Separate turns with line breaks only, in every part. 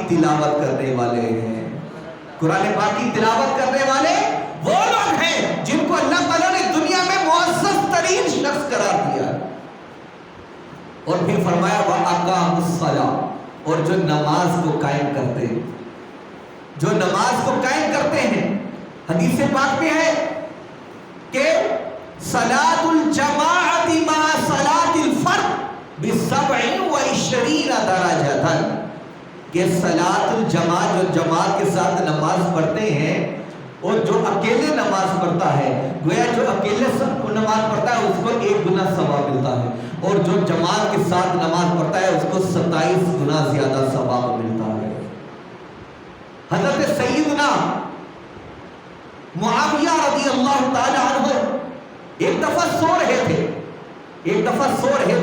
تلاوت کرنے والے ہیں. قرآن پاک کی تلاوت کرنے والے وہ لوگ ہیں جن کو اللہ تعالیٰ نے دنیا میں معزز ترین شخص قرار دیا. اور پھر فرمایا وَأَقَامُوا الصَّلَاةَ، اور جو نماز کو قائم کرتے ہیں، جو نماز کو قائم کرتے ہیں. حدیث پاک میں ہے کہ صلاۃ الجماعت مع صلاۃ الفرد ب27 درجۃ، کہ صلاۃ الجماعت جو جماعت کے ساتھ نماز پڑھتے ہیں اور جو اکیلے نماز پڑھتا ہے، گویا جو اکیلے نماز پڑھتا ہے اس کو 1 گنا ثواب ملتا ہے، اور جو جماعت کے ساتھ نماز پڑھتا ہے اس کو 27 گنا زیادہ ثواب ملتا ہے. حضرت سیدنا معاویہ رضی اللہ تعالی عنہ ایک دفعہ سو رہے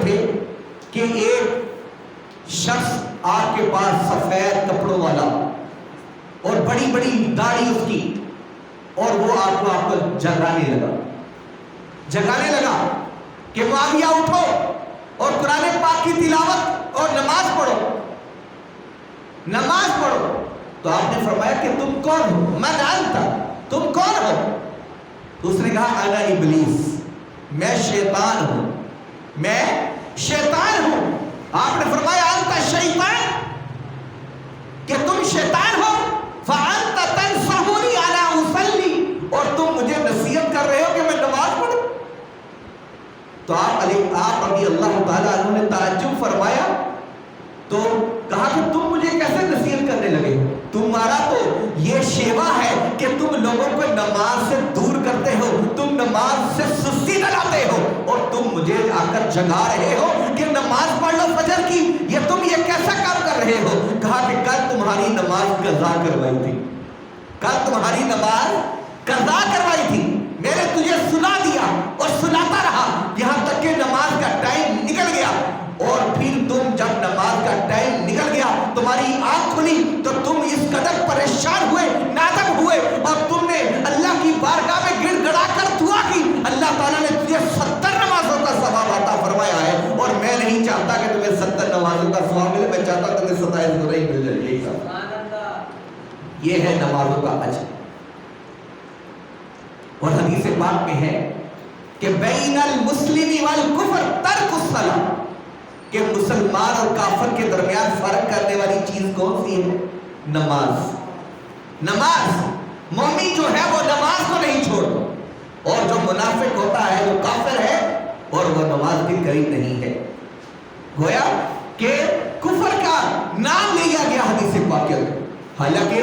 تھے کہ ایک شخص آپ کے پاس سفید کپڑوں والا اور بڑی بڑی داڑھی اس کی، اور وہ آپ کو جگانے لگا کہ معاویہ اٹھو اور قرآن پاک کی تلاوت اور نماز پڑھو. تو آپ نے فرمایا کہ تم کون ہو؟ میں جانتا تم کون ہو؟ تو اس نے کہا انا ابلیس، میں شیطان ہوں. آپ نے فرمایا انت شیطان، کہ تم شیطان ہو. فانت تنصحنی انا اصلی، اور تم مجھے نصیحت کر رہے ہو کہ میں نماز پڑھوں. تو آپ رضی اللہ تعالیٰ عنہ نے تعجب فرمایا، تو کہا کہ تم مجھے کیسے نصیحت کرنے لگے؟ تمہارا تو یہ شیوا ہے کہ تم لوگوں کو نماز سے دور کرتے ہو، تم نماز سے سستی دلاتے ہو، اور تم مجھے آ کر جگا رہے ہو کہ نماز پڑھ لو فجر کی. تم یہ کیسا کام کر رہے ہو؟ کہا کہ کل تمہاری نماز قضا کروائی تھی، میں نے تجھے سنا دیا اور سناتا رہا یہاں تک کہ نماز کا ٹائم نکل گیا. اور پھر تم جب نماز کا ٹائم نکل گیا، تمہاری آنکھ کھلی تو تم اس قدر پریشان ہوئے، نادم ہوئے، اور تم نے اللہ کی بارگاہ میں گڑ گڑا کر دعا کی. اللہ تعالیٰ نے تجھے 70 نمازوں کا ثواب عطا فرمایا ہے، اور میں نہیں چاہتا کہ تمہیں 70 نمازوں کا ثواب ملے، میں چاہتا تمہیں 27 گنا ہی مل جائے. یہ ہے نمازوں کا اجر. اور حدیث پاک میں ہے کہ بین المسلم والکفر ترک الصلاۃ، کہ مسلمان اور کافر کے درمیان فرق کرنے والی چیز کون سی ہے؟ نماز. مومن جو ہے وہ نماز کو نہیں چھوڑتا، اور جو منافق ہوتا ہے وہ کافر ہے اور وہ نماز کے قریب نہیں ہے. گویا کہ کفر کا نام لیا گیا حدیث پاک میں. حالانکہ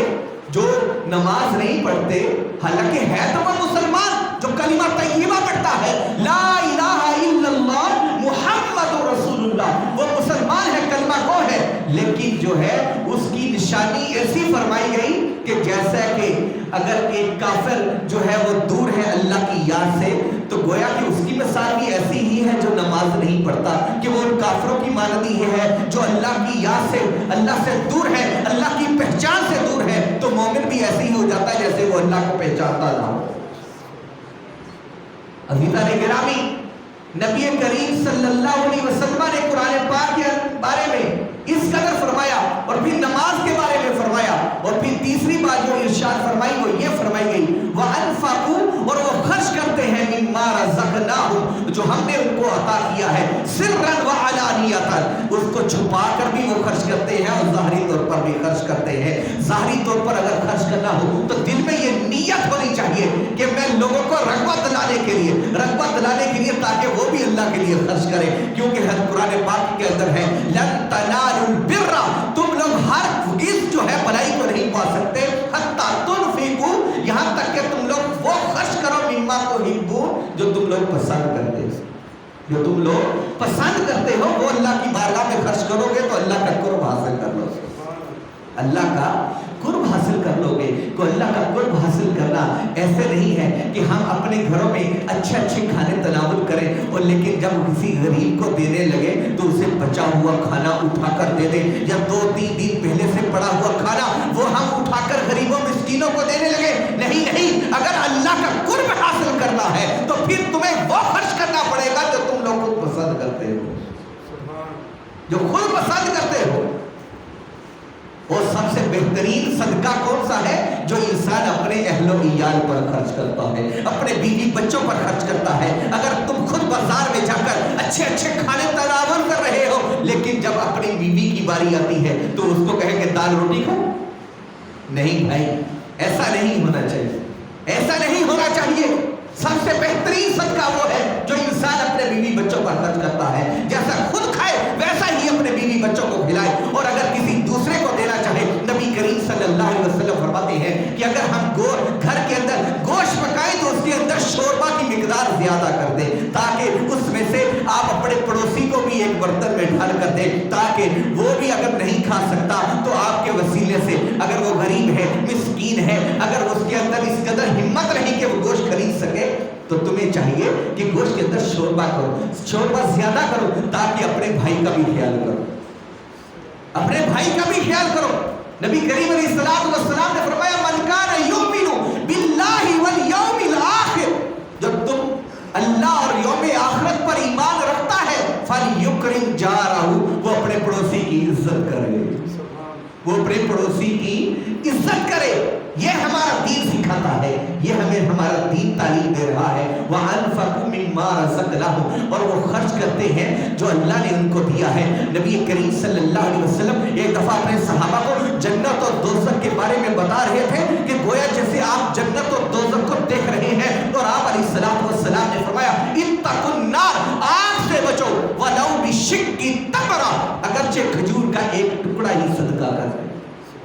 جو نماز نہیں پڑھتے، حالانکہ ہے تو وہ مسلمان جو کلمہ طیبہ پڑھتا ہے، لا الہ الا اللہ محمد رسول اللہ، وہ مسلمان ہے، کلمہ گو ہے، لیکن جو ہے اس کی نشانی ایسی فرمائی گئی کہ جیسا کہ اگر ایک کافر جو ہے وہ دور ہے اللہ کی یاد سے، تو گویا کہ اس کی مثال بھی ایسی ہی ہے جو نماز نہیں پڑھتا، کہ وہ ان کافروں کی مانند یہ ہے جو اللہ کی یاد سے، اللہ سے دور ہے، اللہ کی پہچان سے دور ہے. تو مومن بھی ایسے ہی ہو جاتا ہے جیسے وہ اللہ کو پہچانتا نہ ہو. عزیزان گرامی، نبی کریم صلی اللہ علیہ وسلم نے قرآن پاک کے بارے میں اس قدر فرمایا، اور پھر نماز کے بارے میں فرمایا، اور پھر تیسری بات جو ارشاد فرمائی وہ یہ فرمائی گئی وَأَنفَقُوا، اور وہ خرچ کرتے ہیں مِمَّا رَزَقْنَاهُمْ، جو ہم نے ان کو عطا کیا ہے، سِرًّا وَعَلَانِيَةً، اس کو چھپا کر بھی وہ خرچ کرتے ہیں اور ظاہری طور پر بھی خرچ کرتے ہیں. ظاہری طور پر اگر خرچ کرنا ہو تو دل میں یہ نیت ہونی چاہیے کہ میں لوگوں کو رغبت دلانے کے لیے تاکہ وہ بھی اللہ کے لیے خرچ کریں، کیونکہ قرآن پاک کے اندر ہے لن تنالوا البر، تم لوگ ہرگز جو ہے بھلائی کو نہیں پا سکتے حتی تنفقوا، یہاں تک کہ تم لوگ وہ خرچ کرو مما تحبون، جو تم لوگ پسند کرتے ہو، وہ اللہ کی بارگاہ میں خرچ کرو گے تو اللہ کا قرب حاصل کر لو گے. اللہ کا قرب حاصل کر لو گے. تو اللہ کا قرب حاصل کرنا ایسے نہیں ہے کہ ہم اپنے گھروں میں اچھے کھانے تناول کریں، اور لیکن جب کسی غریب کو دینے لگے تو اسے بچا ہوا کھانا اٹھا کر دے دیں، یا 2-3 دن پہلے سے پڑا ہوا کھانا وہ ہم اٹھا کر غریبوں مسکینوں کو دینے لگے. نہیں، اگر اللہ کا قرب حاصل کرنا ہے تو پھر تمہیں وہ خرچ کرنا پڑے گا جو تم لوگ خود پسند کرتے ہو. اور سب سے بہترین صدقہ کون سا ہے؟ جو انسان اپنے اہل و عیال پر خرچ کرتا ہے، اپنے بیوی بچوں پر خرچ کرتا ہے۔ اگر تم خود بازار میں جا کر اچھے اچھے کھانے تناول کر رہے ہو، لیکن جب اپنی بیوی کی باری آتی ہے تو اس کو کہیں گے دال روٹی کھاؤ؟ نہیں بھائی، ایسا نہیں ہونا چاہیے، ایسا نہیں ہونا چاہیے۔ سب سے بہترین صدقہ وہ ہے جو انسان اپنے بیوی بچوں پر خرچ کرتا ہے، جیسا خود کھائے ویسا ہی اپنے بیوی بچوں کو کھلائے۔ اور اگر کسی دوسرے کو دینا چاہے، نبی کریم صلی اللہ علیہ وسلم فرماتے ہیں کہ اگر ہم گھر کے اندر گوشت پکائیں تو اس کے اندر شوربہ کی مقدار زیادہ کر دیں، تاکہ اس میں سے آپ اپنے پڑوسی کو بھی ایک برتن میں ڈال کر دیں، تاکہ وہ بھی اگر نہیں کھا سکتا تو آپ کے وسیلے سے، اگر وہ غریب ہے، مسکین ہے، اگر اس کے اندر اس قدر ہمت نہیں کہ وہ گوشت خرید سکے، تو تمہیں چاہیے کہ گوشت کے اندر شوربہ کرو، شوربہ زیادہ کرو، تاکہ اپنے بھائی کا بھی خیال کرو، اپنے بھائی کا بھی خیال کرو۔ نبی کریم علیہ الصلوۃ والسلام نے فرمایا من کان یؤمن باللہ والیوم الآخر، جب تم اللہ اور یوم آخرت پر ایمان رکھتا ہے، فلیکرم جارہ، وہ اپنے پڑوسی کی عزت کرے، وہ اپنے پڑوسی کی عزت کرے۔ یہ ہمارا دین سکھاتا ہے، یہ ہمیں ہمارا دین تعلیم دے رہا ہے۔ وَأَنفَقُوا مِمَّا رَزَقْنَاهُمْ، اور وہ خرچ کرتے ہیں جو اللہ نے ان کو دیا ہے۔ نبی کریم صلی اللہ علیہ وسلم ایک دفعہ اپنے صحابہ کو جنت اور دوزخ کے بارے میں بتا رہے تھے کہ گویا جیسے آپ جنت اور دوزخ کو دیکھ رہے ہیں، اور آپ علیہ الصلوۃ والسلام نے فرمایا اتقوا النار، آگ سے بچو، وَلَوْ بِشِقِّ تَمْرَةٍ، اگرچہ کھجور کا ایک ٹکڑا ہی صدقہ کر دیں،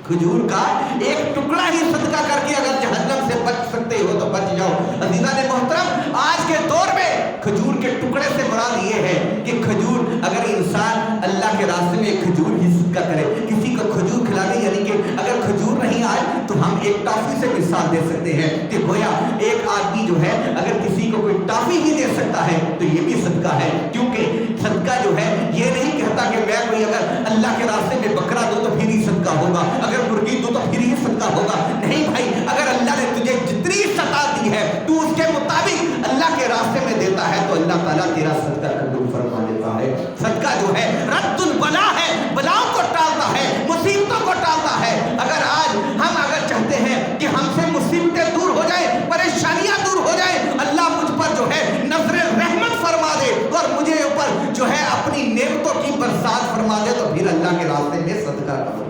کھجور کا ایک ٹکڑا ہی صدقہ کر کے اگر جہنم سے بچ سکتے ہو تو بچ جاؤ۔ عزیزان محترم، آج کے دور میں کھجور کے ٹکڑے سے مراد یہ ہے کہ کھجور، اگر انسان اللہ کے راستے میں ایک کھجور ہی صدقہ کرے، کسی کو کھجور کھلا دے، یعنی کہ اگر کھجور نہیں آئے تو ہم ایک ٹافی سے مثال دے سکتے ہیں کہ گویا ایک آدمی جو ہے اگر کسی کو کوئی ٹافی ہی دے سکتا ہے تو یہ بھی صدقہ ہے، کیونکہ صدقہ جو ہے یہ نہیں کہتا کہ میں کوئی اگر اللہ کے راستے میں بکرا دو تو پھر ہی صدقہ ہوگا، اگر مرغی دو تو پھر ہی صدقہ ہوگا۔ نہیں بھائی، اگر اللہ نے تجھے جتنی استطاعت دی ہے تو اس کے مطابق اللہ کے راستے میں دیتا ہے تو اللہ تعالیٰ تیرا صدقہ قبول فرما دیتا ہے۔ صدقہ جو ہے رد البلا ہے، بلاؤں کو ٹالتا ہے، مصیبتوں کو ٹالتا ہے۔ اگر آج ہم چاہتے ہیں کہ ہم سے مصیبتیں دور ہو جائیں، پریشانیاں دور ہو جائیں، اللہ مجھ پر جو ہے نظر رحمت فرما دے اور مجھے اوپر جو ہے اپنی نعمتوں کی برسات فرما دے، تو پھر اللہ کے راستے میں صدقہ کرو۔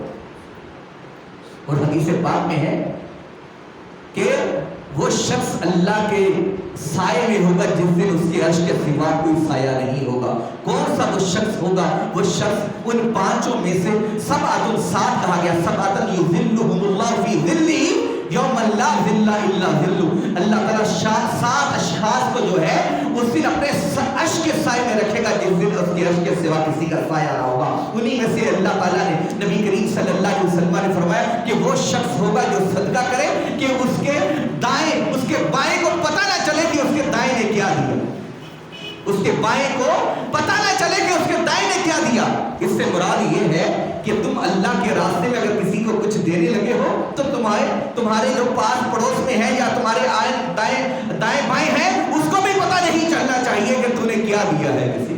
اور حدیث پاک میں ہے کہ وہ شخص اللہ کے سائے میں ہوگا جس دن اس کے عرش کے سوا کوئی سایہ نہیں ہوگا۔ کون سا وہ شخص ہوگا؟ وہ شخص ان پانچوں میں سے سبعۃ، سات کہا گیا، سبعۃ یظلھم اللہ فی ظلہ یوم لا ظل الا ظلہ، اللہ تعالیٰ سات اشخاص کو جو ہے اس دن اپنے عرش کے سائے میں رکھے گا جس دن اس کے عرش کے سوا کسی کا سایہ نہ ہوگا۔ انہی میں سے اللہ تعالیٰ نے، نبی کریم صلی اللہ علیہ وسلم نے فرمایا کہ وہ شخص ہوگا جو صدقہ کرے کہ اس کے دائیں، اس کے بائیں کو پتہ نہ چلے کہ اس کے دائیں نے کیا دیا، اس کے بائیں کو پتہ نہ چلے کہ اس کے دائیں نے کیا دیا۔ اس سے مراد یہ ہے کہ تم اللہ کے راستے میں اگر کسی کو کچھ دینے لگے ہو تو تمہارے جو پاس پڑوس میں ہے یا تمہارے دائیں بائیں ہیں اس کو بھی پتہ نہیں چلنا چاہیے کہ تم نے کیا دیا ہے کسی۔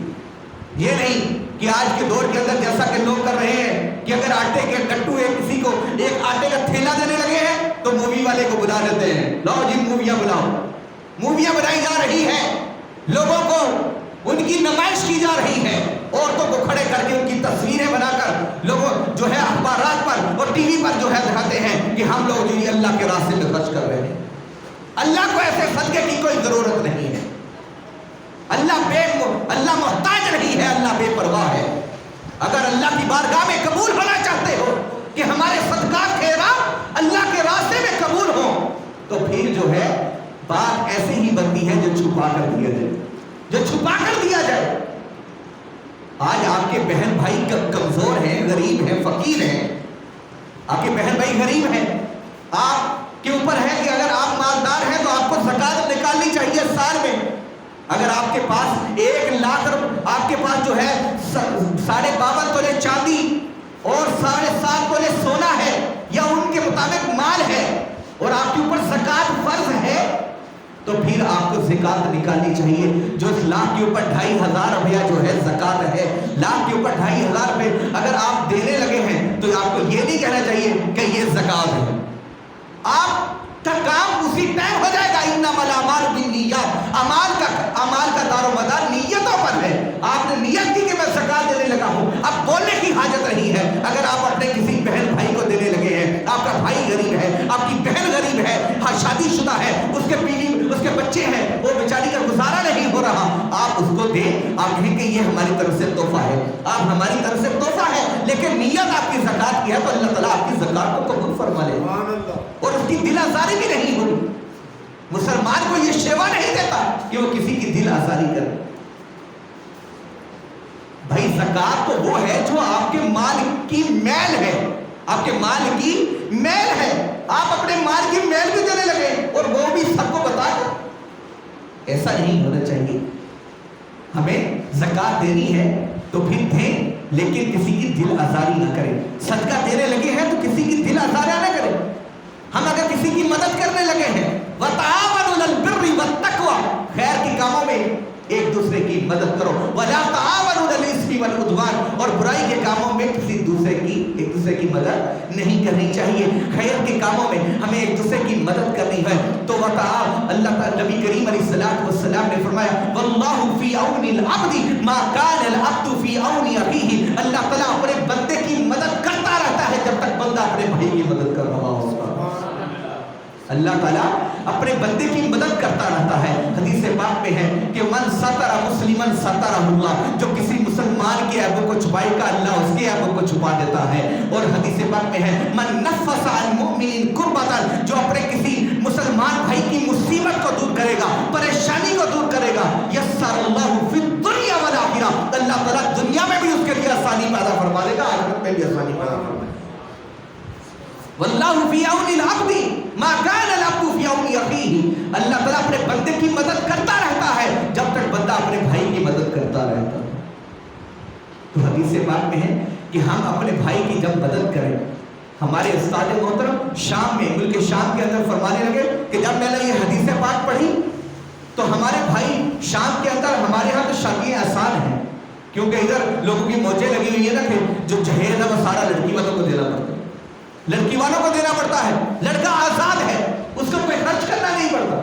یہ نہیں کہ آج کے دور کے اندر جیسا کہ لوگ کر رہے ہیں کہ اگر آٹے کے کٹو ہے کسی کو ایک آٹے کا تھیلا دینے لگے ہیں تو مووی والے کو بلا دیتے ہیں، لاؤ جی موویاں بناؤ، موویاں بنائی جا رہی ہیں، لوگوں کو ان کی نمائش کی جا رہی ہے، عورتوں کو کھڑے کر کے ان کی تصویریں بنا کر لوگوں جو ہے اخبارات پر اور ٹی وی پر جو ہے دکھاتے ہیں کہ ہم لوگ جو یہ اللہ کے راستے میں خرچ کر رہے ہیں۔ اللہ کو ایسے صدقے کی کوئی ضرورت نہیں ہے، اللہ محتاج نہیں ہے، اللہ بے پرواہ ہے۔ اگر اللہ کی بارگاہ میں قبول ہونا چاہتے ہو کہ ہمارے صدقات خیرات اللہ کے راستے میں قبول ہوں تو پھر جو ہے بات ایسے ہی بنتی ہے جو چھپا کر دیا جائے، جو چھپا کر دیا جائے۔ آج آپ کے بہن بھائی کمزور ہیں، غریب ہیں، فقیر ہیں، آپ کے بہن بھائی غریب ہیں، آپ کے اوپر ہے کہ اگر آپ مالدار ہیں تو آپ کو زکوٰۃ نکالنی چاہیے سال میں۔ اگر آپ کے پاس 1 لاکھ آپ کے پاس جو ہے 52.5 تولے چاندی اور 7.5 تولے سونا ہے یا ان کے مطابق مال ہے اور آپ کے اوپر زکوٰۃ فرض ہے تو پھر آپ کو زکات نکالنی چاہیے. جو اس لاکھ کے اوپر 2500 روپیہ جو ہے زکات ہے, لاکھ کے اوپر 2500 روپے اگر آپ دینے لگے ہیں تو آپ کو یہ نہیں کہنا چاہیے کہ یہ زکات ہے. آپ کا کام اسی ٹائم ہو جائے گا. انما الاعمال بالنیات, اعمال کا دار و مدار نیتوں پر ہے. آپ نے نیت کی کہ میں زکات دینے لگا ہوں, اب بولنے کی حاجت نہیں ہے. اگر آپ اپنے کسی بہن بھائی کو دینے لگے ہیں, آپ کا بھائی غریب ہے, آپ کی بہن غریب ہے, ہاں شادی شدہ ہے, اس کے بیوی اس کے بچے ہیں, وہ بیچاری کا گزارا نہیں ہو رہا, آپ اس کو دیں. آپ کہیں کہ یہ ہماری طرف سے تحفہ ہے. آپ ہماری طرف سے تحفہ ہے, لیکن نیت آپ کی زکات کی ہے, تو اللہ تعالیٰ آپ کی زکات کو قبول فرما لے اور اس کی دل آزاری بھی نہیں ہوگی. مسلمان کو یہ شیوا نہیں دیتا کہ وہ کسی کی دل آزاری کرے. بھائی زکات تو وہ ہے جو آپ کے مال کی میل ہے, آپ کے مال کی میل ہے. آپ اپنے مال کی میل بھی دینے لگے اور وہ بھی سب کو بتا دیں. ایسا نہیں ہونا چاہیے. ہمیں زکات دینی ہے تو پھر دیں, لیکن کسی کی دل آزاری نہ کریں. صدقہ دینے لگے ہیں تو کسی کی دل آزاری نہ کریں. ہم اگر کسی کی مدد کرنے لگے ہیں, وَتَعَاوَنُوا عَلَى الْبِرِّ وَالتَّقْوَىٰ, خیر کے کاموں میں ایک دوسرے کی مدد کرو. وَلَا تَعَاوَنُوا عَلَى الْإِثْمِ وَالْعُدْوَانِ, اور برائی کے کاموں میں ایک دوسرے کی مدد نہیں کرنی چاہیے. خیر کے کاموں میں ہمیں ایک دوسرے کی مدد کرنی ہے. تو اللہ تعالی نبی کریم علیہ الصلوۃ والسلام نے فرمایا وَاللَّهُ فِي عَوْنِ الْعَبْدِ مَا كَانَ الْعَبْدُ فِي عَوْنِ أَخِيهِ, اللہ تعالیٰ اپنے بندے کی مدد کرتا رہتا ہے جب تک بندہ اپنے بھائی کی مدد کر رہا ہوگا. اللہ تعالیٰ اپنے بندے کی مدد کرتا رہتا ہے. حدیث پاک میں ہے کہ من ستر مسلمن سترہ اللہ, جو کسی مسلمان کے عیبوں کو چھپائے گا اللہ اس کے عیبوں کو چھپا دیتا ہے. اور حدیث پاک میں ہے من نفس عن مؤمن کربۃ, جو اپنے کسی مسلمان بھائی کی مصیبت کو دور کرے گا, پریشانی کو دور کرے گا, یسر اللہ فی الدنیا والآخرہ, اللہ تعالیٰ دنیا میں بھی اس کے لیے آسانی پیدا فرما دے گا, آخرت میں بھی آسانی پیدا فرما دے گا. واللہ فی عون العبد ما کان العبد فی عون اخیہ, اللہ تعالیٰ اپنے بندے کی مدد کرتا رہتا ہے جب تک بندہ اپنے بھائی کی مدد کرتا رہتا ہے. تو حدیث پاک میں ہے کہ ہم اپنے بھائی کی جب مدد کریں, ہمارے استاد محترم شام میں, ملک شام کے اندر فرمانے لگے کہ جب میں نے یہ حدیث پاک پڑھی تو ہمارے بھائی شام کے اندر, ہمارے ہاں تو شادیاں آسان ہیں کیونکہ ادھر لوگوں کی موجیں لگی ہوئی ہے نا کہ جو جہیز ہے وہ سارا لڑکی والوں کو دینا پڑتا ہے, لڑکی والوں کو دینا پڑتا ہے. لڑکا آزاد ہے, اس کو کوئی خرچ کرنا نہیں پڑتا.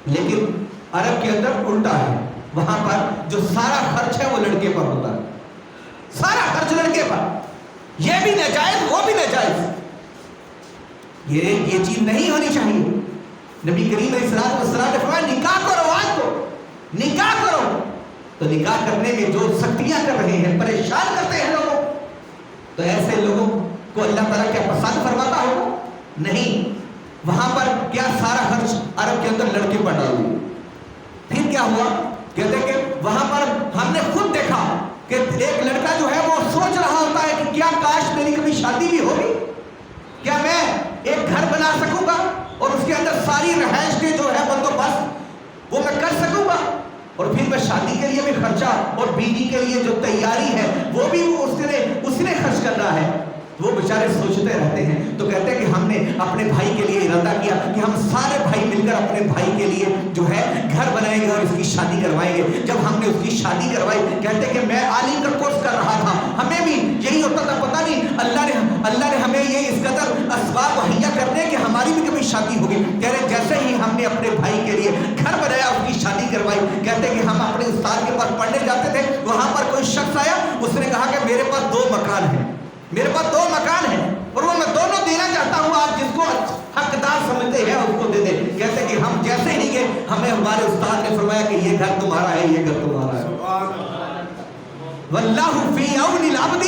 لیکن عرب کے اندر الٹا ہے, وہاں پر جو سارا خرچ ہے وہ لڑکے پر ہوتا ہے, سارا خرچ لڑکے پر. یہ بھی ناجائز وہ بھی ناجائز, یہ چیز نہیں ہونی چاہیے. نبی کریم علیہ الصلوۃ والسلام نے فرمایا نکاح کو رواج دو, نکاح کرو. تو نکاح کرنے میں جو سختیاں کر رہے ہیں, پریشان کرتے ہیں لوگوں, تو ایسے لوگوں کو اللہ تعالیٰ کیا پسند فرماتا ہوگا؟ نہیں. وہاں پر کیا سارا خرچ عرب کے اندر لڑکے پر ڈال دیا. پھر کیا ہوا, کہتے کہ وہاں پر ہم نے خود دیکھا کہ ایک لڑکا جو ہے وہ سوچ رہا ہوتا ہے کہ کیا کاش میری کبھی شادی بھی ہوگی, کیا میں ایک گھر بنا سکوں گا اور اس کے اندر ساری رہائش کے جو ہے بندوبست وہ میں کر سکوں گا, اور پھر میں شادی کے لیے بھی خرچہ اور بیوی کے لیے جو تیاری ہے وہ بھی اس نے خرچ کرنا ہے. وہ بیچارے سوچتے رہتے ہیں. تو کہتے ہیں کہ ہم نے اپنے بھائی کے لیے ارادہ کیا کہ ہم سارے بھائی مل کر اپنے بھائی کے لیے جو ہے گھر بنائیں گے اور اس کی شادی کروائیں گے. جب ہم نے اس کی شادی کروائی, کہتے ہیں کہ میں عالم کا کورس کر رہا تھا, ہمیں بھی یہی ہوتا تھا, پتہ نہیں اللہ نے ہمیں یہ اس قدر اسباب مہیا کرنے کہ ہماری بھی کبھی شادی ہوگی. کہہ رہے جیسے ہی ہم نے اپنے بھائی کے لیے گھر بنایا, اس کی شادی کروائی, کہتے ہیں کہ ہم اپنے استاد کے پاس پڑھنے جاتے تھے, وہاں پر کوئی شخص آیا, اس نے کہا کہ میرے پاس 2 مکان ہیں, میرے پاس 2 مکان ہیں اور وہ میں دونوں دینا چاہتا ہوں, آپ جس کو حقدار سمجھتے ہیں اس کو دے دیں. کہتے کہ ہم جیسے ہی گئے, ہمیں ہمارے استاد نے فرمایا کہ یہ گھر تمہارا ہے, یہ گھر تمہارا ہے. واللہ فی عون العبد,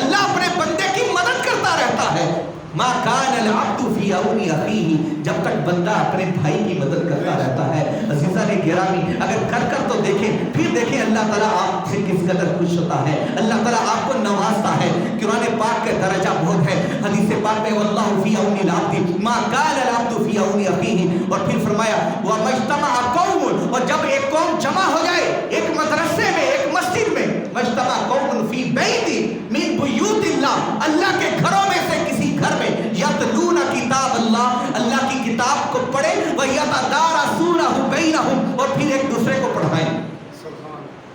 اللہ اپنے بندے کی مدد کرتا رہتا ہے. ما کان العبد فی عون اخیہ, جب تک بندہ اپنے بھائی کی مدد کرتا رہتا ہے. عزیزان گرامی, اگر کر تو دیکھیں, پھر دیکھیں اللہ تعالیٰ آپ سے کس قدر خوش ہوتا ہے, اللہ تعالیٰ آپ کو نوازتا ہے. قرآن پاک کا درجہ بہت ہے. حدیث پاک میں واللہ فی عون العبد ما کان العبد فی عون اخیہ, اور پھر فرمایا وَمَا اجْتَمَعَ قَوْمٌ, اور جب ایک قوم جمع ہو جائے ایک مدرسے میں, ایک مسجد میں, مَجْتَمَعَ قَوْمٌ فِي بَيْتٍ مِنْ بُيُوتِ اللَّهِ, اللہ کے گھروں میں سے کسی گھر میں, یتلون کتاب اللہ, اللہ کی کتاب کو پڑھے, وَيَتَدَارَسُونَهُ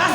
10